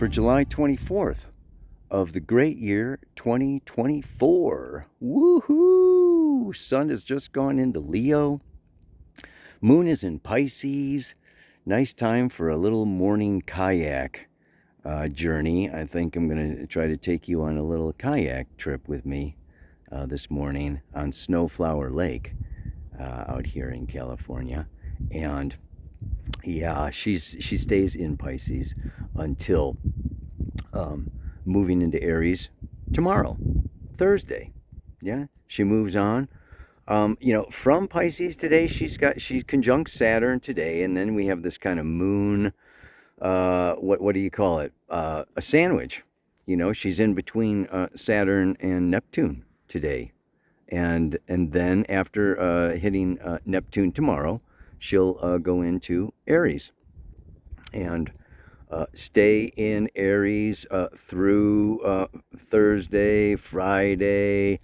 for July 24th of the great year 2024. Woohoo! Sun has just gone into Leo. Moon is in Pisces. Nice time for a little morning kayak journey. I think I'm going to try to take you on a little kayak trip with me this morning on Snowflower Lake out here in California. And yeah, she stays in Pisces until moving into Aries tomorrow, Thursday. Yeah, she moves on. From Pisces today, she conjuncts Saturn today, and then we have this kind of moon. What do you call it? A sandwich. She's in between Saturn and Neptune today, and then after hitting Neptune tomorrow, she'll go into Aries and stay in Aries through Thursday, Friday,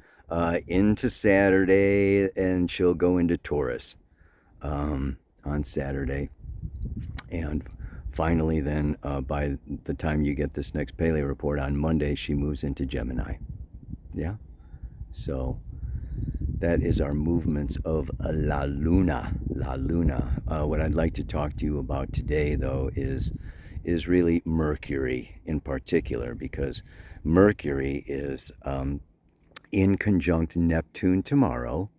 into Saturday, and she'll go into Taurus on Saturday. And finally, then, by the time you get this next Paleo report on Monday, she moves into Gemini. Yeah? So that is our movements of La Luna. La Luna. What I'd like to talk to you about today, though, is really Mercury in particular, because Mercury is in conjunct Neptune tomorrow,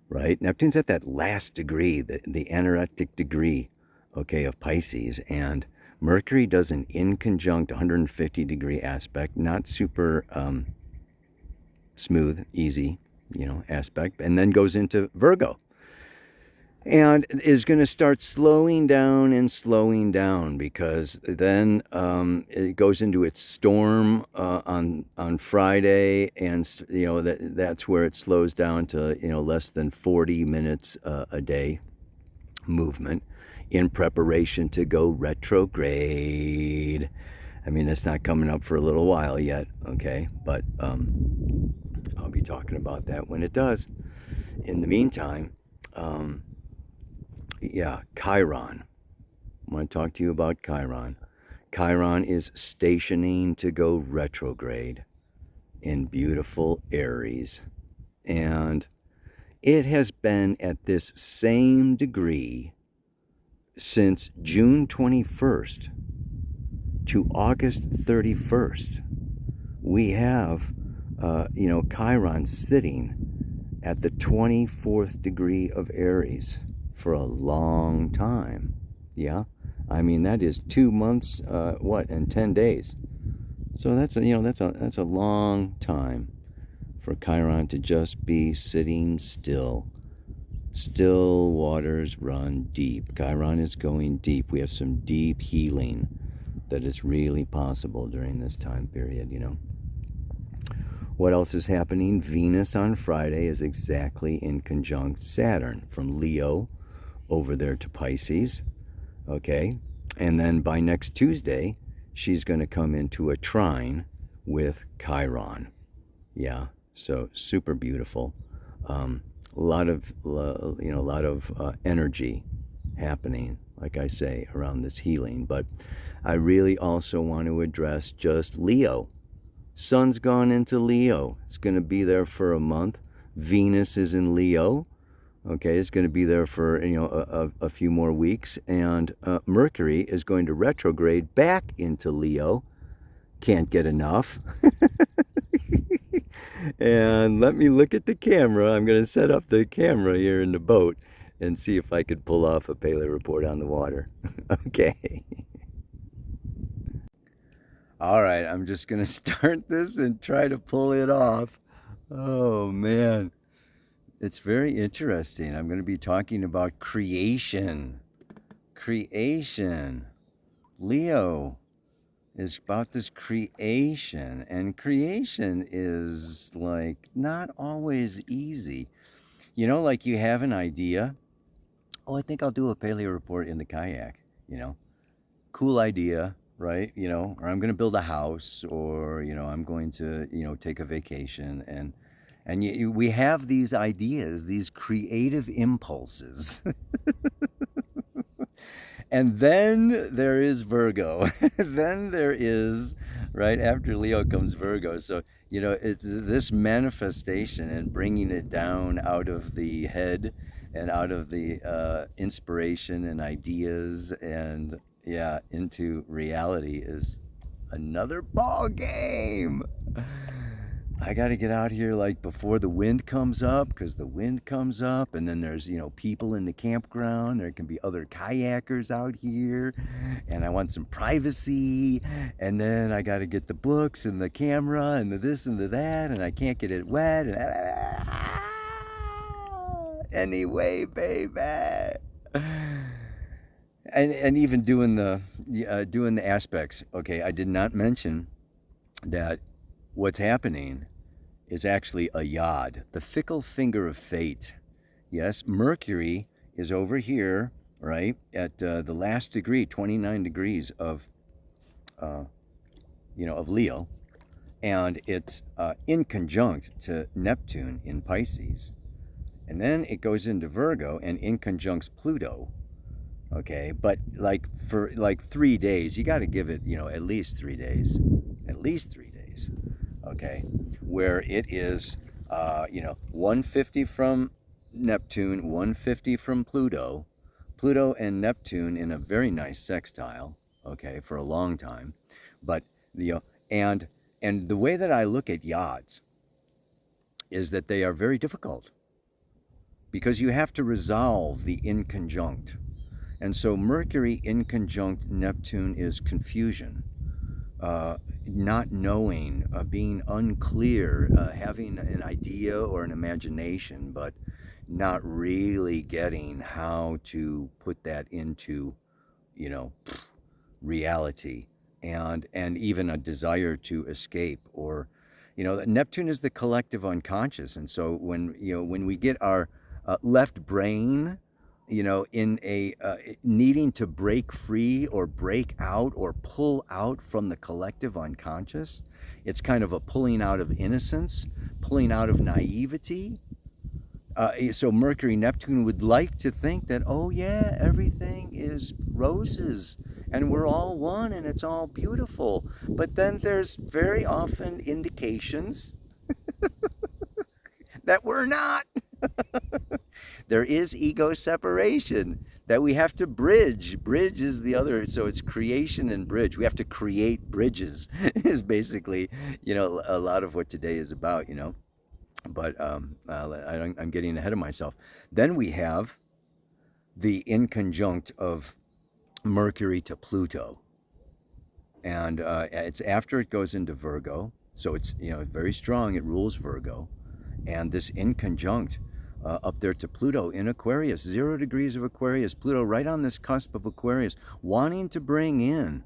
right? Neptune's at that last degree, the anaretic degree, okay, of Pisces, and Mercury does an in conjunct 150 degree aspect, not super smooth, easy, aspect, and then goes into Virgo. And is going to start slowing down because then it goes into its storm on Friday, and that's where it slows down to less than 40 minutes a day movement in preparation to go retrograde. I mean, it's not coming up for a little while yet, okay? But I'll be talking about that when it does. In the meantime, Chiron. I want to talk to you about Chiron. Chiron is stationing to go retrograde in beautiful Aries. And it has been at this same degree since June 21st to August 31st. We have, Chiron sitting at the 24th degree of Aries for a long time. Yeah, I mean, that is 2 months and 10 days. So that's a long time for Chiron to just be sitting still. Still waters run deep. Chiron is going deep. We have some deep healing that is really possible during this time period. What else is happening? Venus on Friday is exactly in conjunct Saturn from Leo over there to Pisces, okay? And then by next Tuesday, she's going to come into a trine with Chiron. Yeah, so super beautiful. A lot of energy happening, like I say, around this healing. But I really also want to address just Leo. Sun's gone into Leo. It's going to be there for a month. Venus is in Leo. Okay, it's going to be there for a few more weeks, and Mercury is going to retrograde back into Leo. Can't get enough. And let me look at the camera. I'm going to set up the camera here in the boat and see if I could pull off a Paleo report on the water. Okay. All right, I'm just going to start this and try to pull it off. Oh, man. It's very interesting. I'm going to be talking about creation. Creation. Leo is about this creation. And creation is like not always easy. Like you have an idea. Oh, I think I'll do a Paleo report in the kayak. Cool idea, right? Or I'm going to build a house, or, I'm going to, take a vacation. And we have these ideas, these creative impulses. And then there is Virgo. Then there is, right after Leo comes Virgo. So, this manifestation and bringing it down out of the head and out of the inspiration and ideas and, yeah, into reality is another ball game. I got to get out here like before the wind comes up, because the wind comes up and then there's, people in the campground. There can be other kayakers out here and I want some privacy. And then I got to get the books and the camera and the this and the that, and I can't get it wet. Anyway, baby. And even doing the aspects. Okay, I did not mention that what's happening is actually a yod, the fickle finger of fate. Yes, Mercury is over here, right, at the last degree, 29 degrees of Leo, and it's in conjunct to Neptune in Pisces. And then it goes into Virgo and in conjuncts Pluto. Okay, but for 3 days, you got to give it, at least 3 days. At least 3 days. Okay, where it is, 150 from Neptune, 150 from Pluto. Pluto and Neptune in a very nice sextile, okay, for a long time. But, and the way that I look at yachts is that they are very difficult because you have to resolve the inconjunct. And so Mercury in conjunct Neptune is confusion, not knowing, being unclear, having an idea or an imagination, but not really getting how to put that into, reality, and even a desire to escape, or, Neptune is the collective unconscious. And so when we get our left brain, in a needing to break free or break out or pull out from the collective unconscious. It's kind of a pulling out of innocence, pulling out of naivety. So Mercury, Neptune would like to think that, oh yeah, everything is roses and we're all one and it's all beautiful. But then there's very often indications that we're not. There is ego separation that we have to bridge. Bridge is the other, so it's creation and bridge. We have to create bridges is basically, a lot of what today is about, But I'm getting ahead of myself. Then we have the inconjunct of Mercury to Pluto. And it's after it goes into Virgo. So it's, very strong. It rules Virgo. And this inconjunct up there to Pluto in Aquarius, 0 degrees of Aquarius, Pluto right on this cusp of Aquarius, wanting to bring in,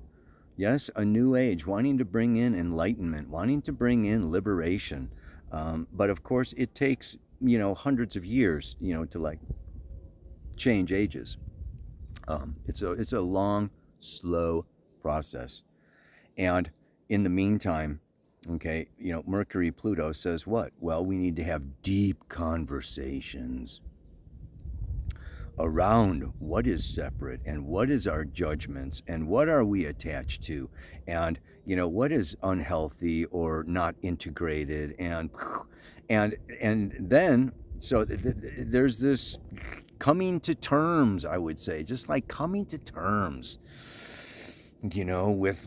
yes, a new age, wanting to bring in enlightenment, wanting to bring in liberation. But of course, it takes, hundreds of years, to change ages. It's a long, slow process. And in the meantime, okay, Mercury, Pluto says what? Well, we need to have deep conversations around what is separate and what is our judgments and what are we attached to, and what is unhealthy or not integrated, and then so there's this coming to terms, I would say, just like coming to terms, with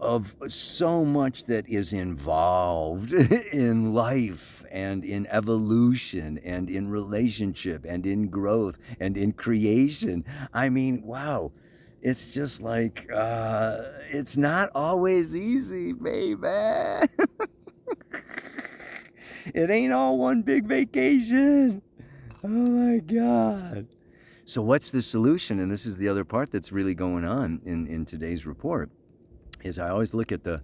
of so much that is involved in life and in evolution and in relationship and in growth and in creation. I mean, wow. It's just it's not always easy, baby. It ain't all one big vacation. Oh my God. So what's the solution? And this is the other part that's really going on in today's report, is I always look at the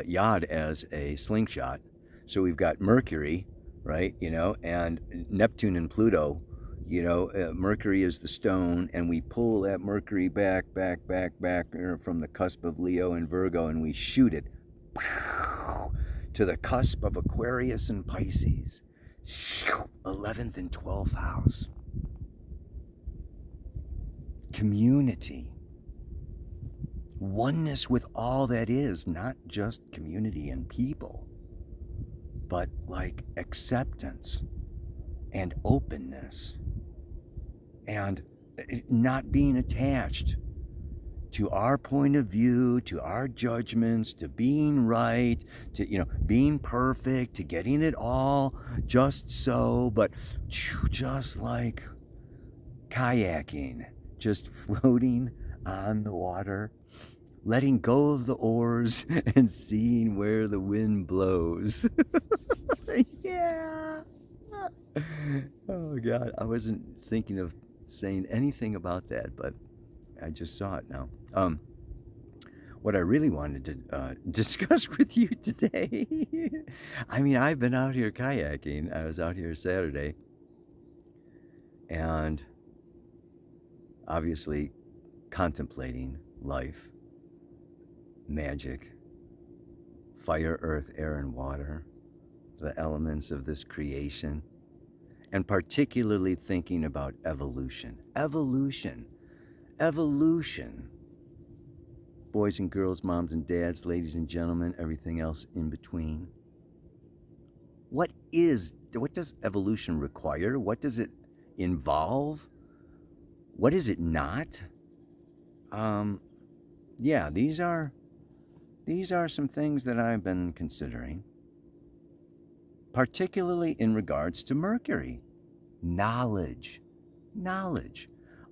yod as a slingshot. So we've got Mercury, right, and Neptune and Pluto. Mercury is the stone, and we pull that Mercury back from the cusp of Leo and Virgo, and we shoot it to the cusp of Aquarius and Pisces, 11th and 12th house. community, oneness with all that is, not just community and people, but like acceptance and openness and not being attached to our point of view, to our judgments, to being right, to, being perfect, to getting it all just so, but just like kayaking, just floating on the water, letting go of the oars and seeing where the wind blows. Yeah. Oh God, I wasn't thinking of saying anything about that, but I just saw it now. What I really wanted to discuss with you today, I mean, I've been out here kayaking. I was out here Saturday, and obviously contemplating life, magic, fire, earth, air, and water, the elements of this creation, and particularly thinking about evolution. Evolution. Boys and girls, moms and dads, ladies and gentlemen, everything else in between. What does evolution require? What does it involve? What is it not? Yeah, these are some things that I've been considering, particularly in regards to Mercury. Knowledge,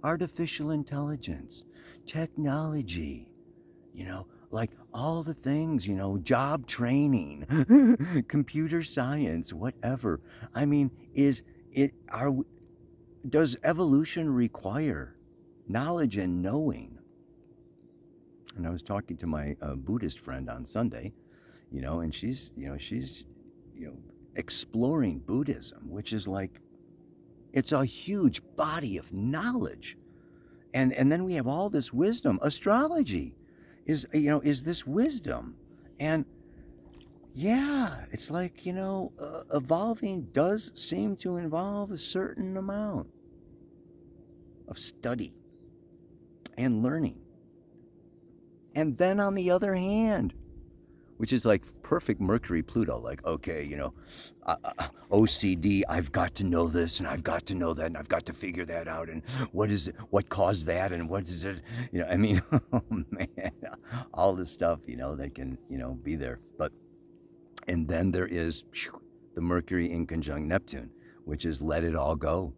artificial intelligence, technology, like all the things, job training, computer science, whatever. I mean, does evolution require knowledge and knowing? And I was talking to my Buddhist friend on Sunday, and she's exploring Buddhism, which is like, it's a huge body of knowledge. And then we have all this wisdom. Astrology is this wisdom. And yeah, it's like, evolving does seem to involve a certain amount of study and learning. And then on the other hand, which is like perfect Mercury Pluto, like, okay, OCD, I've got to know this and I've got to know that and I've got to figure that out, and what is it, what caused that, and what is it, I mean, oh man, all this stuff, that can, be there. And then there is the Mercury in conjunct Neptune, which is let it all go.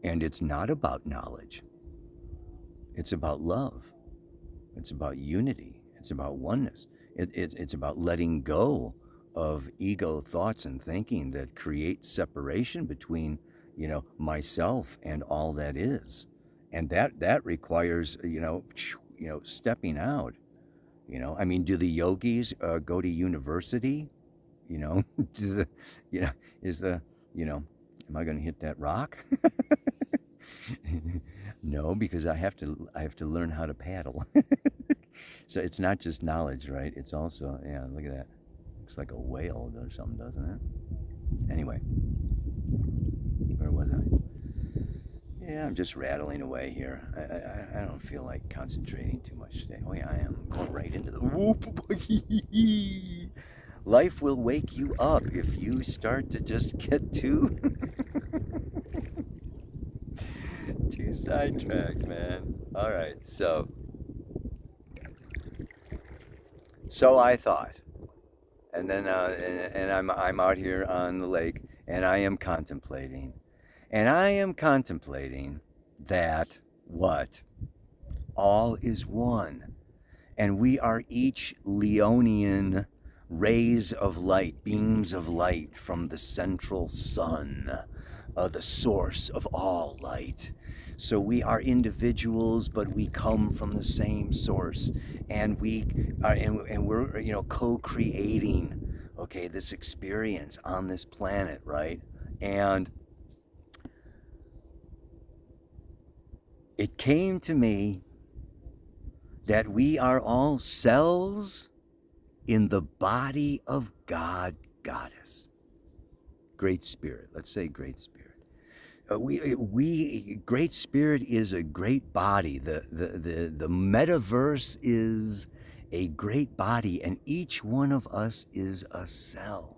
And it's not about knowledge. It's about love. It's about unity. It's about oneness. It's about letting go of ego thoughts and thinking that create separation between, myself and all that is. And that requires, stepping out. I mean, do the yogis go to university? Do the, is the, am I going to hit that rock? No, because I have to learn how to paddle. So it's not just knowledge, right? It's also, yeah, look at that. Looks like a whale or something, doesn't it? Anyway, where was I? Yeah, I'm just rattling away here. I don't feel like concentrating too much today. Oh yeah, I am going right into the whoop. Life will wake you up if you start to just get too sidetracked, man. All right, so I thought, and then and I'm out here on the lake, and I am contemplating, that what all is one, and we are each Leonian rays of light, beams of light from the central sun, the source of all light. So we are individuals, but we come from the same source, and we are, and we're co-creating, okay, this experience on this planet, right? And it came to me that we are all cells in the body of God, Goddess, Great Spirit. Let's say Great Spirit. We Great Spirit is a great body. The metaverse is a great body, and each one of us is a cell.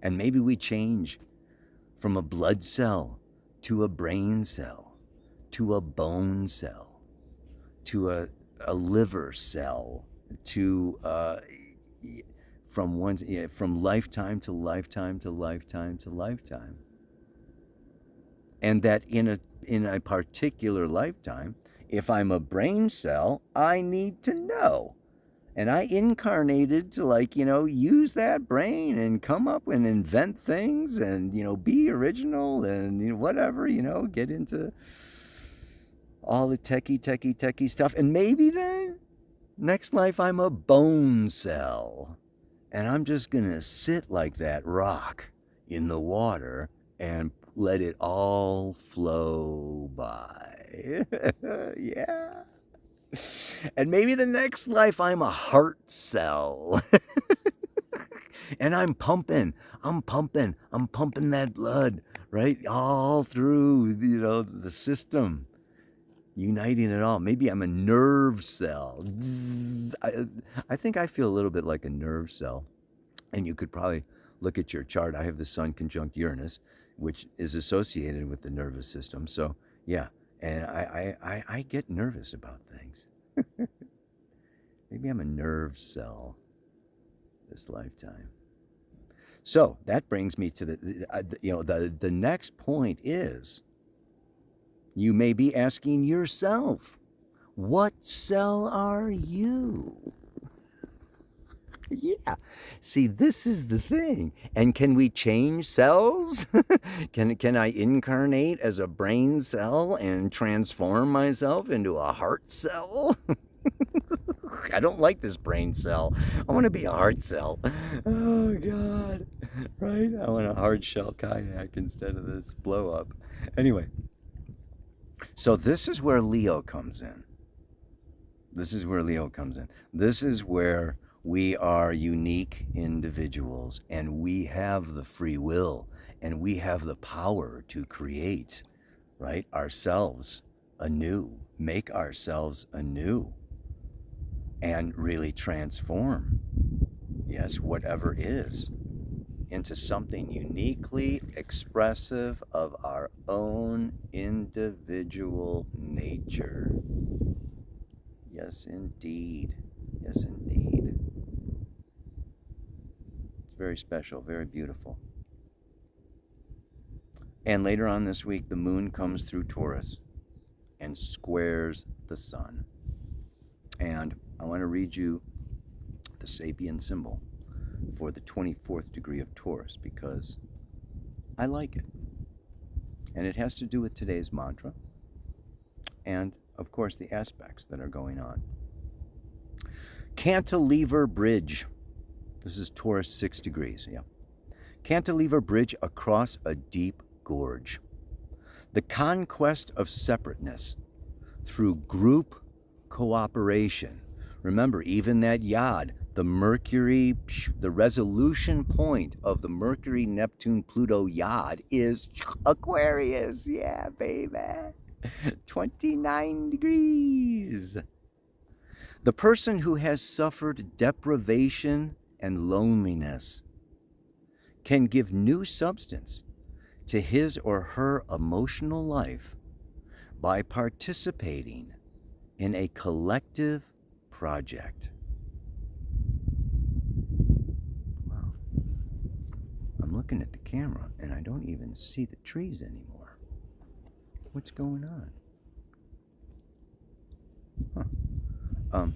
And maybe we change from a blood cell to a brain cell to a bone cell to a liver cell to from lifetime to lifetime to lifetime to lifetime. And that in a particular lifetime, if I'm a brain cell, I need to know. And I incarnated to use that brain and come up and invent things and be original and whatever, get into all the techie stuff. And maybe then next life I'm a bone cell. And I'm just going to sit like that rock in the water and let it all flow by. Yeah. And maybe the next life I'm a heart cell. And I'm pumping that blood, right? All through, the system, uniting it all. Maybe I'm a nerve cell. I think I feel a little bit like a nerve cell. And you could probably look at your chart. I have the Sun conjunct Uranus, which is associated with the nervous system. So, yeah. And I get nervous about things. Maybe I'm a nerve cell this lifetime. So that brings me to the next point is, you may be asking yourself, what cell are you? Yeah. See, this is the thing. And can we change cells? Can I incarnate as a brain cell and transform myself into a heart cell? I don't like this brain cell. I want to be a heart cell. Oh, God. Right? I want a hard shell kayak instead of this blow up. Anyway. So this is where Leo comes in. This is where we are unique individuals, and we have the free will, and we have the power to create, right, ourselves anew, make ourselves anew, and really transform, yes, whatever is, into something uniquely expressive of our own individual nature. Yes, indeed. Yes, indeed. It's very special, very beautiful. And later on this week, the moon comes through Taurus and squares the sun. And I want to read you the Sapien symbol for the 24th degree of Taurus because I like it. And it has to do with today's mantra and, of course, the aspects that are going on. Cantilever bridge. This is Taurus 6 degrees, yeah. Cantilever bridge across a deep gorge. The conquest of separateness through group cooperation. Remember, even that yod, the Mercury, the resolution point of the Mercury, Neptune, Pluto yod is Aquarius. Yeah, baby. 29 degrees. The person who has suffered deprivation and loneliness can give new substance to his or her emotional life by participating in a collective project. Wow. I'm looking at the camera and I don't even see the trees anymore. What's going on?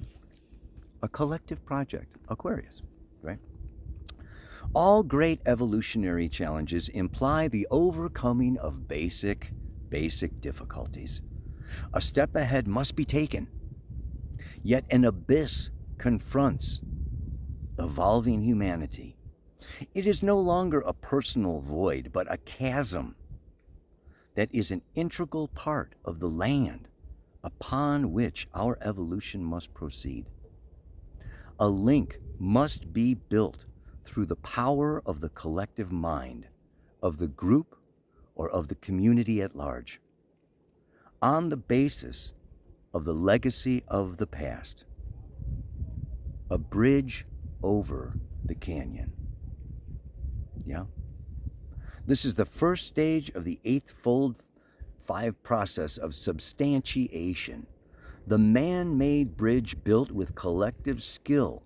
A collective project, Aquarius, right? All great evolutionary challenges imply the overcoming of basic difficulties. A step ahead must be taken. Yet an abyss confronts evolving humanity. It is no longer a personal void, but a chasm that is an integral part of the land upon which our evolution must proceed. A link must be built through the power of the collective mind, of the group or of the community at large, on the basis of the legacy of the past. A bridge over the canyon. Yeah? This is the first stage of the eightfold five process of substantiation. The man-made bridge built with collective skill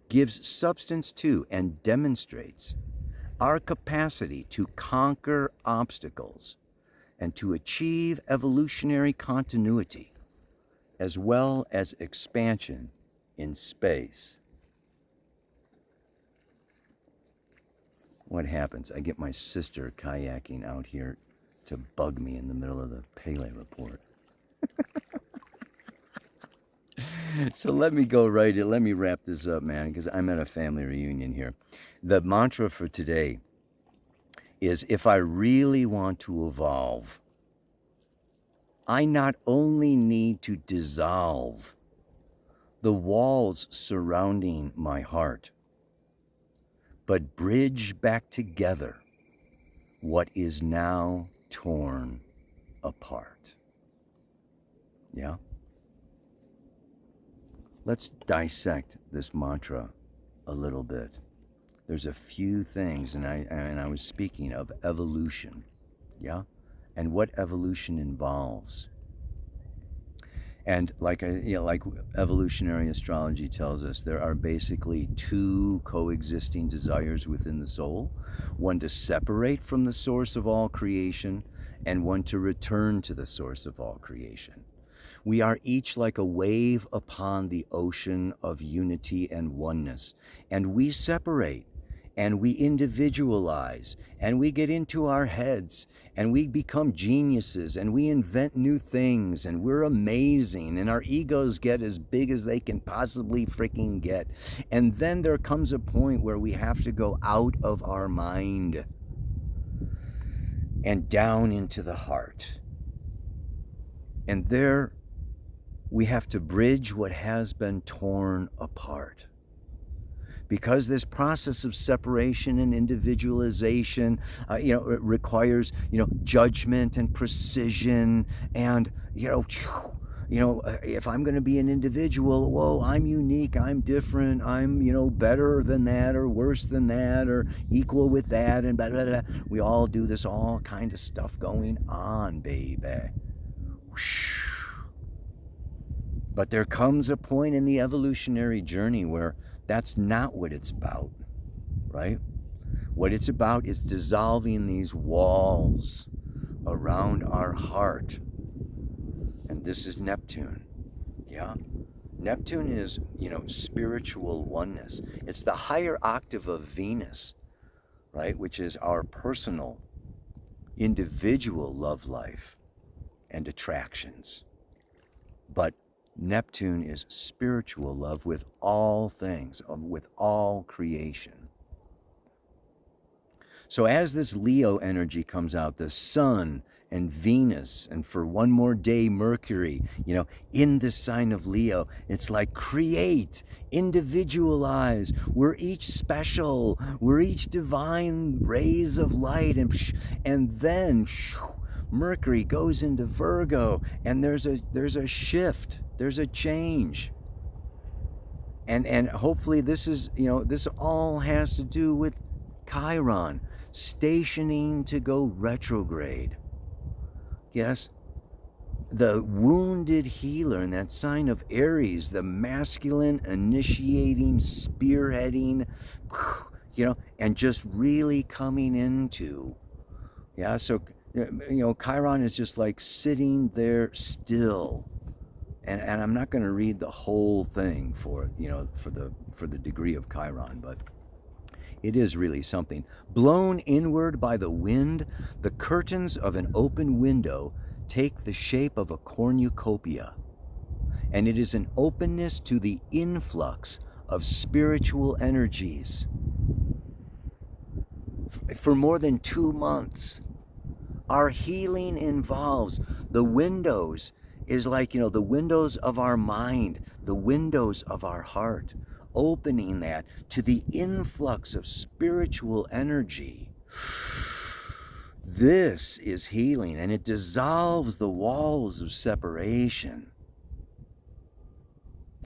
gives substance to and demonstrates our capacity to conquer obstacles and to achieve evolutionary continuity, as well as expansion in space. What happens? I get my sister kayaking out here to bug me in the middle of the Pele report. So let me wrap this up, man, because I'm at a family reunion here. The mantra for today is, if I really want to evolve, I not only need to dissolve the walls surrounding my heart, but bridge back together what is now torn apart. Yeah? Let's dissect this mantra a little bit. There's a few things, and I was speaking of evolution, yeah, and what evolution involves. And like evolutionary astrology tells us, there are basically two coexisting desires within the soul: one to separate from the source of all creation, and one to return to the source of all creation. We are each like a wave upon the ocean of unity and oneness, and we separate, and we individualize, and we get into our heads, and we become geniuses, and we invent new things, and we're amazing, and our egos get as big as they can possibly freaking get. And then there comes a point where we have to go out of our mind and down into the heart. And there we have to bridge what has been torn apart. Because this process of separation and individualization, it requires, judgment and precision, and, if I'm going to be an individual, whoa, I'm unique, I'm different, I'm, better than that, or worse than that, or equal with that, and blah, blah, blah. We all do this all kind of stuff going on, baby. Whoosh. But there comes a point in the evolutionary journey where that's not what it's about, right? What it's about is dissolving these walls around our heart. And this is Neptune, yeah? Neptune is, spiritual oneness. It's the higher octave of Venus, right? Which is our personal, individual love life and attractions. But Neptune is spiritual love with all things, with all creation. So as this Leo energy comes out, the Sun and Venus, and for one more day, Mercury, in this sign of Leo, it's like create, individualize. We're each special. We're each divine rays of light. And then Mercury goes into Virgo, and there's a shift. There's a change. And hopefully this is, this all has to do with Chiron stationing to go retrograde. Yes, the wounded healer in that sign of Aries, the masculine initiating, spearheading, and just really coming into, yeah, so, Chiron is just like sitting there still. And I'm not going to read the whole thing for the degree of Chiron, but it is really something. Blown inward by the wind, the curtains of an open window take the shape of a cornucopia, and it is an openness to the influx of spiritual energies. For more than 2 months, our healing involves the windows. Is like, the windows of our mind, the windows of our heart, opening that to the influx of spiritual energy. This is healing, and it dissolves the walls of separation.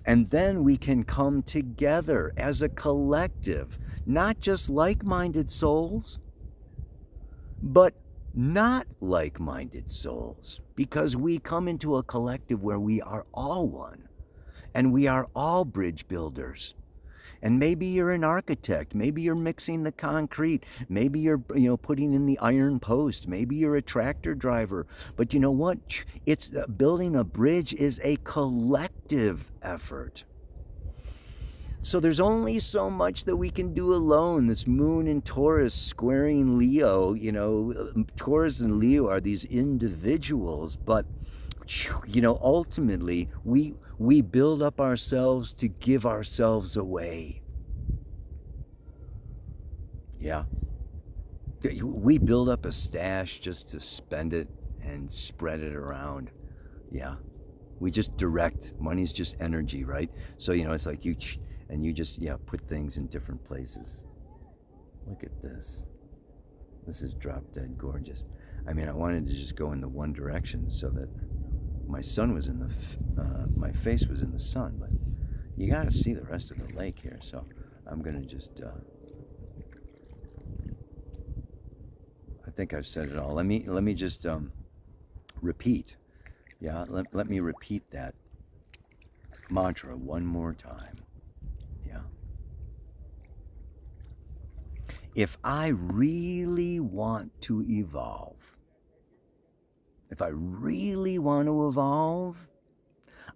And then we can come together as a collective, not just like-minded souls, but not like-minded souls, because we come into a collective where we are all one, and we are all bridge builders. And maybe you're an architect, maybe you're mixing the concrete, maybe you're putting in the iron post, maybe you're a tractor driver. But you know what? It's building a bridge is a collective effort. So there's only so much that we can do alone. This moon in Taurus squaring Leo, Taurus and Leo are these individuals, but ultimately we build up ourselves to give ourselves away. Yeah. We build up a stash just to spend it and spread it around. Yeah. We just direct. Money's just energy, right? So, it's like you just, put things in different places. Look at this. This is drop dead gorgeous. I mean, I wanted to just go in the one direction so that my sun was in my face was in the sun, but you got to see the rest of the lake here. So I'm going to just, I think I've said it all. Let me just repeat. Yeah, let me repeat that mantra one more time. Yeah. If I really want to evolve, if I really want to evolve,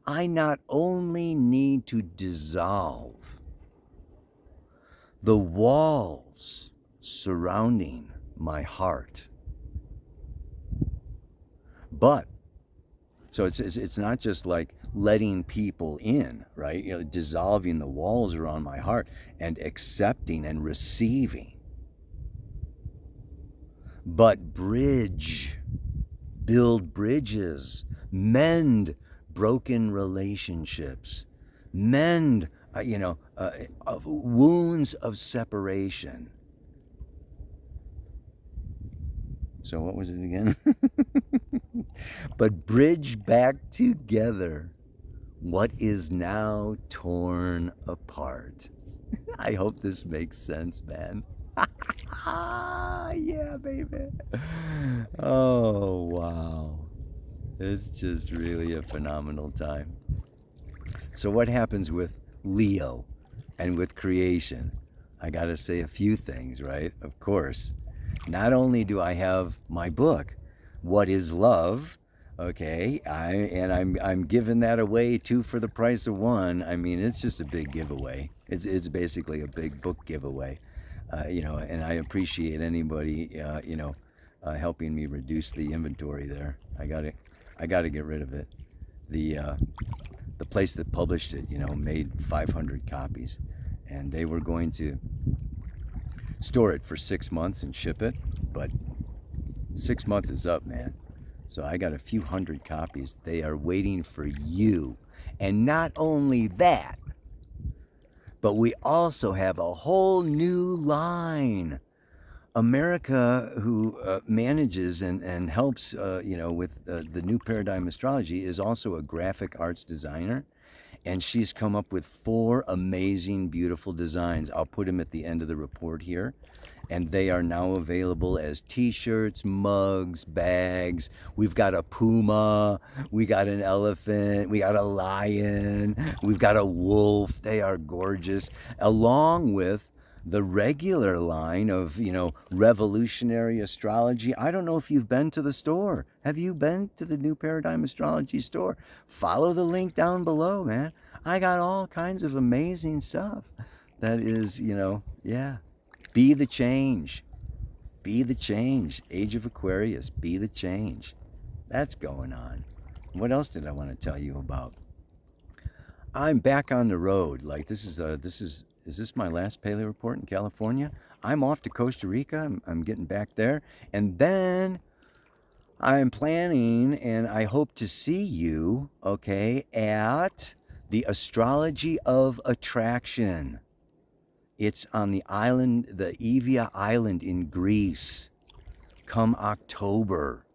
I not only need to dissolve the walls surrounding my heart, but so it's not just like letting people in, right? Dissolving the walls around my heart and accepting and receiving, but build bridges, mend broken relationships, mend, wounds of separation. So what was it again? But bridge back together what is now torn apart. I hope this makes sense, man. Yeah, baby. Oh, wow. It's just really a phenomenal time. So what happens with Leo and with creation? I got to say a few things, right? Of course. Not only do I have my book, What is Love? Okay, I'm giving that away 2 for the price of 1. I mean, it's just a big giveaway. It's basically a big book giveaway, and I appreciate anybody helping me reduce the inventory there. I gotta get rid of it. The place that published it, made 500 copies, and they were going to store it for 6 months and ship it, but 6 months is up, man. So I got a few hundred copies. They are waiting for you. And not only that, but we also have a whole new line. America, who manages and helps, with the new paradigm astrology, is also a graphic arts designer. And she's come up with 4 amazing, beautiful designs. I'll put them at the end of the report here. And they are now available as t-shirts, mugs, bags. We've got a puma, we got an elephant, we got a lion, we've got a wolf. They are gorgeous, along with the regular line of, revolutionary astrology. I don't know if you've been to the store. Have you been to the New Paradigm Astrology store? Follow the link down below, man. I got all kinds of amazing stuff. That is, yeah. Be the change. Be the change. Age of Aquarius. Be the change. That's going on. What else did I want to tell you about? I'm back on the road. Like is this my last Paleo report in California? I'm off to Costa Rica. I'm getting back there. And then I'm planning, and I hope to see you, okay, at the Astrology of Attraction. It's on the island, the Evia Island in Greece. come October.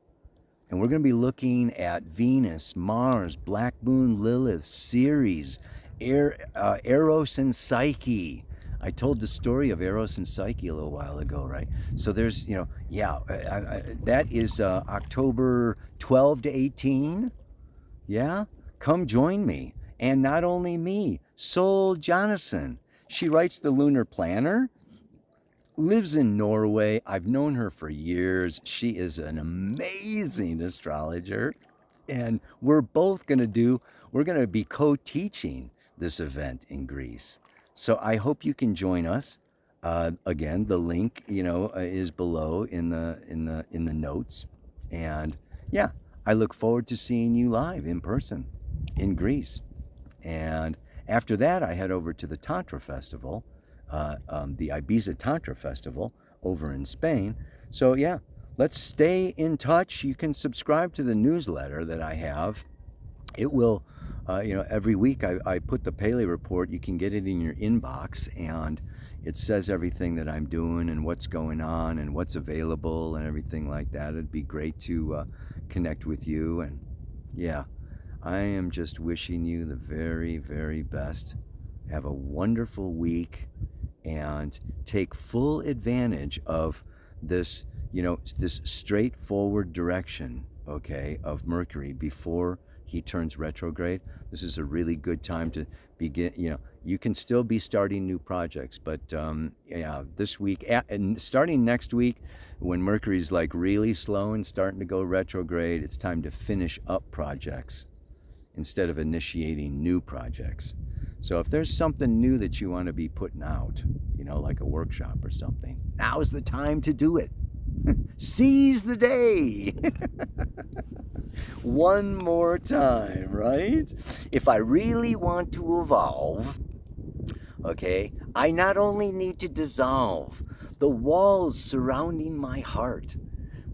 And we're going to be looking at Venus, Mars, Black Moon, Lilith, Ceres, Eros, and Psyche. I told the story of Eros and Psyche a little while ago, right? So there's, that is October 12 to 18. Yeah? Come join me. And not only me, Sol Jonasson. She writes the Lunar Planner, lives in Norway. I've known her for years. She is an amazing astrologer. And we're going to be co-teaching this event in Greece. So I hope you can join us. Again, the link, is below in the notes. And yeah, I look forward to seeing you live in person in Greece. And after that, I head over to the Tantra Festival, the Ibiza Tantra Festival over in Spain. So yeah, let's stay in touch. You can subscribe to the newsletter that I have. It will, every week I put the Paley report. You can get it in your inbox, and it says everything that I'm doing and what's going on and what's available and everything like that. It'd be great to connect with you. And yeah, I am just wishing you the very, very best. Have a wonderful week and take full advantage of this, this straightforward direction, okay, of Mercury before he turns retrograde. This is a really good time to begin. You can still be starting new projects, but this week and starting next week, when Mercury's like really slow and starting to go retrograde, it's time to finish up projects instead of initiating new projects. So if there's something new that you want to be putting out, like a workshop or something, now's the time to do it. Seize the day. One more time, right? If I really want to evolve, okay, I not only need to dissolve the walls surrounding my heart,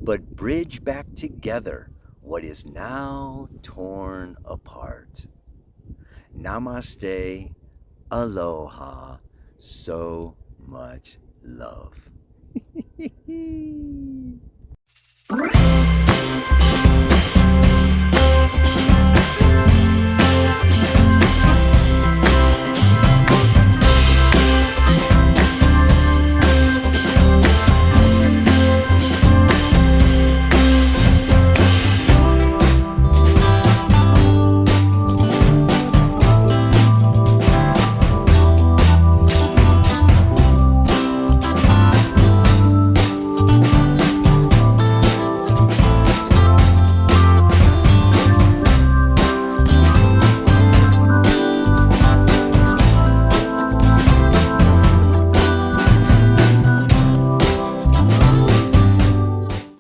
but bridge back together what is now torn apart. Namaste, aloha, so much love.